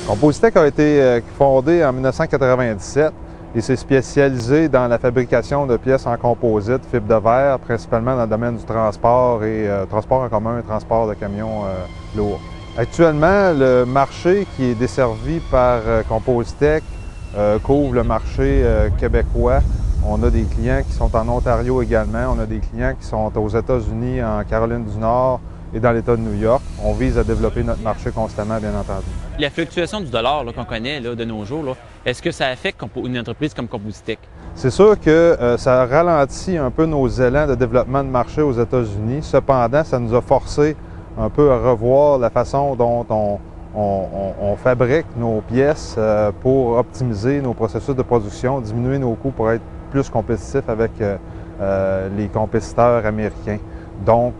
Compositec a été fondé en 1997 et s'est spécialisé dans la fabrication de pièces en composite, fibre de verre, principalement dans le domaine du transport et transport en commun, transport de camions lourds. Actuellement, le marché qui est desservi par Compositec couvre le marché québécois. On a des clients qui sont en Ontario également. On a des clients qui sont aux États-Unis, en Caroline du Nord et dans l'État de New York. On vise à développer notre marché constamment, bien entendu. La fluctuation du dollar qu'on connaît de nos jours, est-ce que ça affecte une entreprise comme Compositec? C'est sûr que ça ralentit un peu nos élans de développement de marché aux États-Unis. Cependant, ça nous a forcé un peu à revoir la façon dont on fabrique nos pièces pour optimiser nos processus de production, diminuer nos coûts pour être plus compétitifs avec les compétiteurs américains. Donc,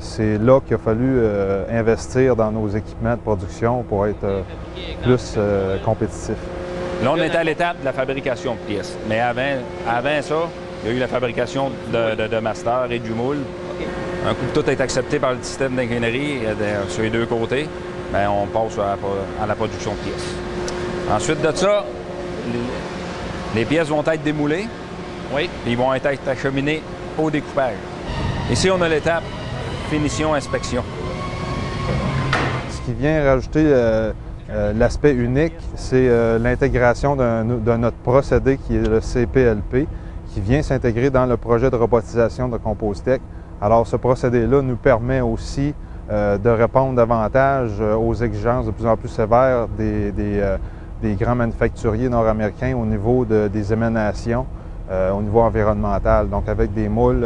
c'est là qu'il a fallu investir dans nos équipements de production pour être plus compétitifs. Là, on est à l'étape de la fabrication de pièces. Mais avant ça, il y a eu la fabrication de master et du moule. Un coup que tout est accepté par le système d'ingénierie sur les deux côtés, bien, on passe à la production de pièces. Ensuite de ça, les pièces vont être démoulées. Oui. Puis ils vont être acheminées au découpage. Ici, on a l'étape finition-inspection. Ce qui vient rajouter l'aspect unique, c'est l'intégration de notre procédé qui est le CPLP, qui vient s'intégrer dans le projet de robotisation de Compositec. Alors, ce procédé-là nous permet aussi de répondre davantage aux exigences de plus en plus sévères des grands manufacturiers nord-américains au niveau des émanations, au niveau environnemental. Donc, avec des moules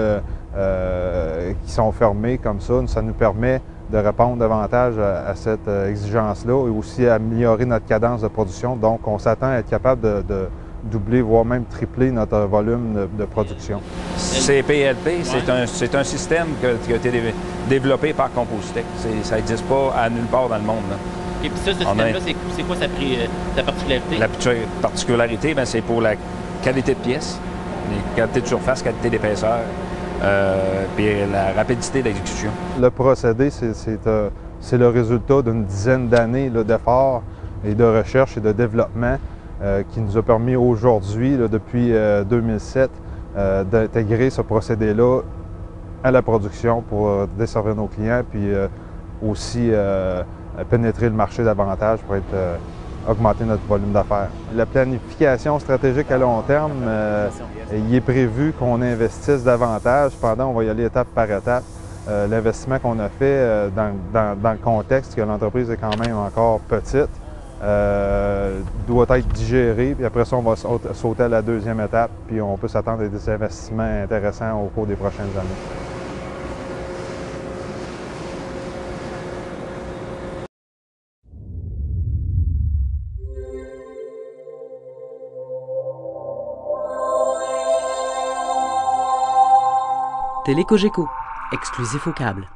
qui sont fermés comme ça nous permet de répondre davantage à cette exigence-là et aussi améliorer notre cadence de production. Donc, on s'attend à être capable de doubler, voire même tripler notre volume de production. CPLP, c'est un système qui a été développé par Compositec. Ça n'existe pas à nulle part dans le monde. Là. Et puis ça, ce système-là, c'est quoi sa particularité? La particularité, c'est pour la qualité de pièce, les qualités de surface, qualité d'épaisseur, puis la rapidité d'exécution. Le procédé, c'est le résultat d'une dizaine d'années d'efforts et de recherche et de développement qui nous a permis aujourd'hui, depuis 2007, d'intégrer ce procédé-là à la production pour desservir nos clients, puis aussi pénétrer le marché davantage pour augmenter notre volume d'affaires. La planification stratégique à long terme, il est prévu qu'on investisse davantage. Cependant, on va y aller étape par étape. L'investissement qu'on a fait dans le contexte que l'entreprise est quand même encore petite, doit être digéré, puis après ça, on va sauter à la deuxième étape, puis on peut s'attendre à des investissements intéressants au cours des prochaines années. Télé Cogeco, exclusif au câble.